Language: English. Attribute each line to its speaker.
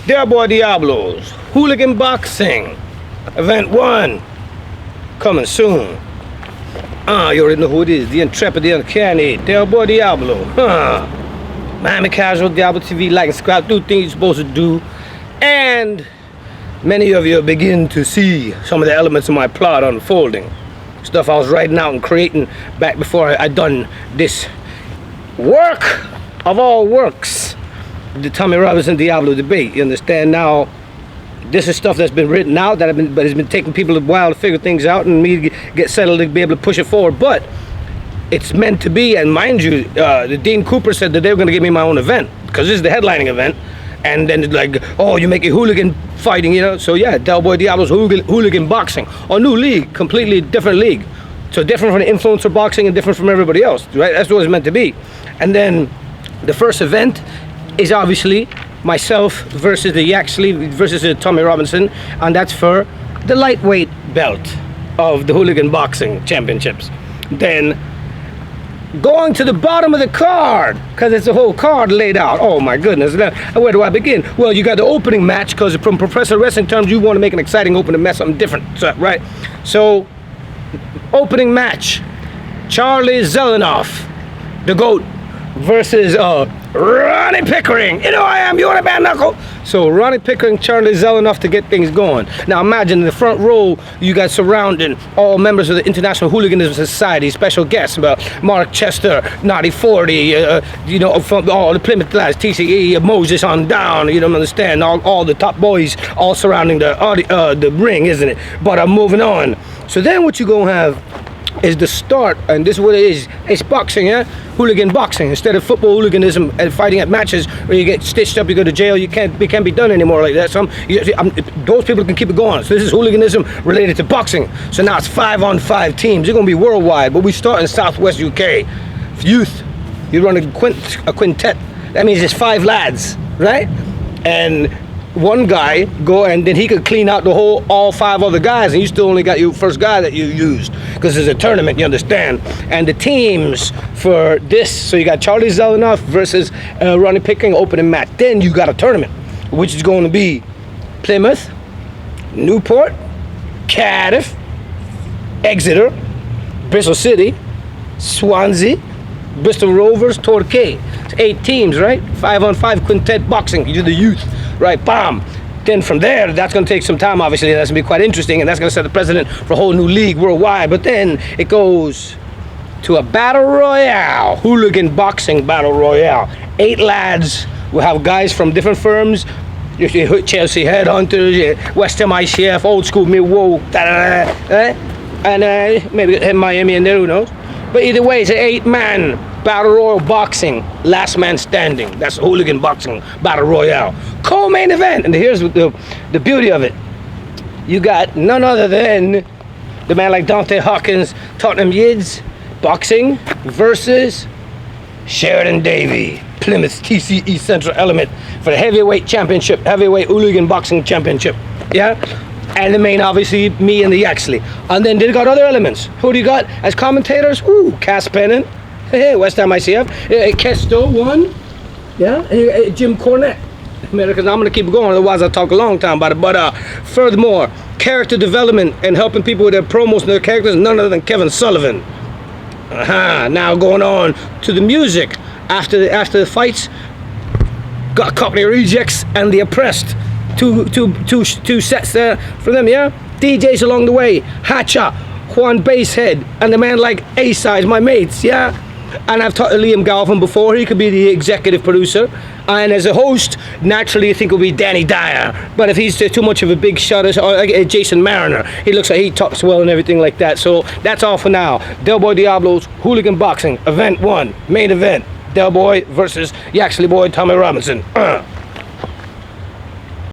Speaker 1: Dear boy Diablos, Hooligan Boxing, Event 1, coming soon. You already know who it is, the intrepid, the uncanny, Dear boy Diablo. Miami Casual, Diablo TV, like and subscribe, do things you're supposed to do. And many of you begin to see some of the elements of my plot unfolding. Stuff I was writing out and creating back before I done this work of all works, the Tommy Robinson Diablo debate. You understand? Now, this is stuff that's been written out but it's been taking people a while to figure things out and me to get settled to be able to push it forward. But it's meant to be, and mind you, the Dean Cooper said that they were going to give me my own event because this is the headlining event. And then it's like, oh, you make it hooligan fighting, you know? So yeah, Del Boy Diablo's hooligan boxing, a new league, completely different league. So different from the influencer boxing and different from everybody else, right? That's what it's meant to be. And then the first event is obviously myself versus the Yaxley versus the Tommy Robinson, and that's for the lightweight belt of the Hooligan Boxing Championships. Then going to the bottom of the card, because it's a whole card laid out. Oh my goodness, where do I begin? Well, you got the opening match, because from professional wrestling terms, you want to make an exciting opening match, something different, so, right? So, opening match, Charlie Zelenoff, the GOAT, versus Ronnie Pickering. You know I am, you want a bad knuckle? So Ronnie Pickering, Charlie Zelenoff to get things going. Now imagine in the front row, you got surrounding all members of the International Hooliganism Society, special guests, Mark Chester, Naughty 40, you know, from all the Plymouth lads, TCE, Moses on down, you don't understand, all the top boys all surrounding the ring, isn't it? But I'm moving on. So then what you gonna have is the start, and this is what it is. It's boxing, yeah? Hooligan boxing. Instead of football hooliganism and fighting at matches where you get stitched up, you go to jail, it can't be done anymore like that. Those people can keep it going. So this is hooliganism related to boxing. So now it's 5-on-5 teams. They're gonna be worldwide, but we start in Southwest UK. Youth, you run a quintet. That means it's 5 lads, right? And one guy go and then he could clean out all 5 other guys, and you still only got your first guy that you used because it's a tournament, you understand. And the teams for this, so you got Charlie Zelenoff versus Ronnie Pickering opening match. Then you got a tournament, which is going to be Plymouth, Newport, Cardiff, Exeter, Bristol City, Swansea, Bristol Rovers, Torquay. It's 8 teams, right? 5-on-5 quintet boxing. You do the youth, right? Bam. Then from there, that's going to take some time, obviously. That's going to be quite interesting, and that's going to set the precedent for a whole new league worldwide. But then it goes to a battle royale, hooligan boxing battle royale. 8 lads. We'll have guys from different firms. Chelsea Headhunters, West Ham ICF, old school Millwall, and maybe Miami in there, who knows? But either way, it's an 8-man battle royal boxing, last man standing. That's hooligan boxing battle royale. Co-main event, and here's the beauty of it. You got none other than the man like Dante, Hawkins, Tottenham YIDS boxing versus Sheridan, Davey, Plymouth TCE Central Element for the heavyweight championship, heavyweight hooligan boxing championship. Yeah. And the main, obviously, me and the Yaxley. And then they got other elements. Who do you got as commentators? Ooh, Cass Pennon. Hey, West Ham ICF. Kesto, one. Yeah, Jim Cornette. Because I'm going to keep going, otherwise I'll talk a long time about it. But furthermore, character development and helping people with their promos and their characters, none other than Kevin Sullivan. Now going on to the music. After the fights, got Cockney Rejects and the Oppressed. Two sets there for them, yeah? DJs along the way, Hatcha, Juan Basehead, and the man like A-Sides, my mates, yeah? And I've talked to Liam Galvin before, he could be the executive producer. And as a host, naturally I think it will be Danny Dyer. But if he's too much of a big shot, or Jason Mariner, he looks like he talks well and everything like that. So that's all for now. Del Boy Diablo's Hooligan Boxing, Event 1, main event. Del Boy versus Yaxley Boy Tommy Robinson.